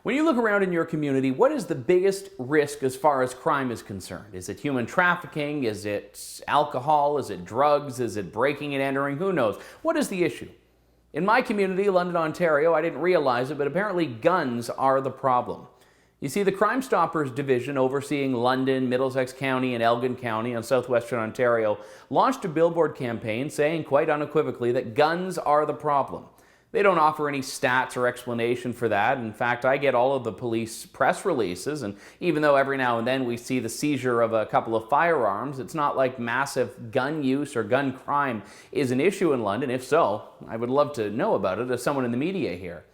When you look around in your community, what is the biggest risk as far as crime is concerned? Is it human trafficking? Is it alcohol? Is it drugs? Is it breaking and entering? Who knows? What is the issue? In my community, London, Ontario, I didn't realize it, but apparently guns are the problem. You see, the Crime Stoppers Division overseeing London, Middlesex County, and Elgin County in southwestern Ontario launched a billboard campaign saying quite unequivocally that guns are the problem. They don't offer any stats or explanation for that. In fact, I get all of the police press releases, and even though every now and then we see the seizure of a couple of firearms, it's not like massive gun use or gun crime is an issue in London. If so, I would love to know about it as someone in the media here.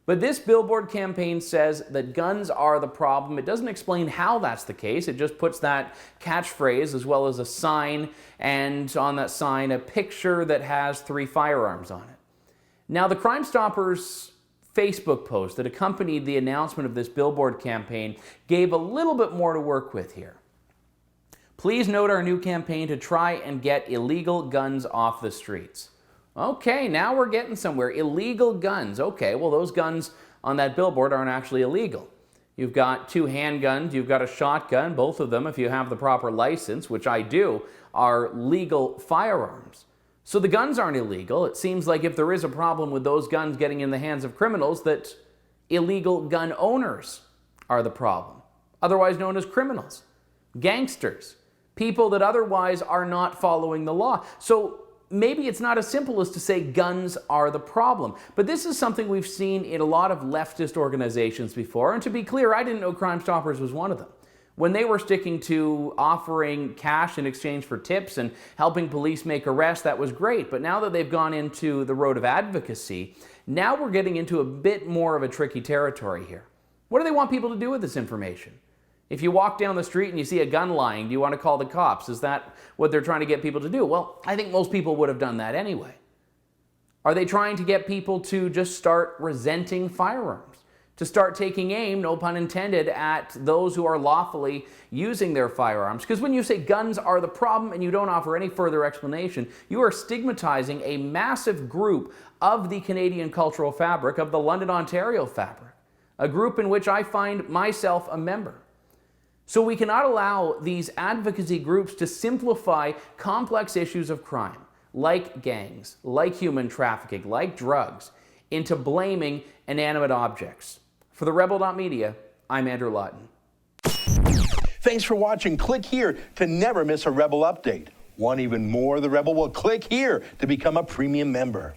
But this billboard campaign says that guns are the problem. It doesn't explain how that's the case. It just puts that catchphrase as well as a sign, and on that sign a picture that has 3 firearms on it. Now, the Crime Stoppers Facebook post that accompanied the announcement of this billboard campaign gave a little bit more to work with here. Please note our new campaign to try and get illegal guns off the streets. Okay, now we're getting somewhere. Illegal guns. Okay, well, those guns on that billboard aren't actually illegal. You've got 2 handguns, you've got a shotgun. Both of them, if you have the proper license, which I do, are legal firearms. So the guns aren't illegal. It seems like if there is a problem with those guns getting in the hands of criminals, that illegal gun owners are the problem, otherwise known as criminals, gangsters, people that otherwise are not following the law. So maybe it's not as simple as to say guns are the problem, but this is something we've seen in a lot of leftist organizations before, and to be clear, I didn't know Crime Stoppers was one of them. When they were sticking to offering cash in exchange for tips and helping police make arrests, that was great. But now that they've gone into the road of advocacy, now we're getting into a bit more of a tricky territory here. What do they want people to do with this information? If you walk down the street and you see a gun lying, do you want to call the cops? Is that what they're trying to get people to do? Well, I think most people would have done that anyway. Are they trying to get people to just start resenting firearms? To start taking aim, no pun intended, at those who are lawfully using their firearms? Because when you say guns are the problem and you don't offer any further explanation, you are stigmatizing a massive group of the Canadian cultural fabric, of the London, Ontario fabric, a group in which I find myself a member. So we cannot allow these advocacy groups to simplify complex issues of crime, like gangs, like human trafficking, like drugs, into blaming inanimate objects. For the Rebel.media, I'm Andrew Lawton. Thanks for watching. Click here to never miss a Rebel update. Want even more of the Rebel? Well, click here to become a premium member.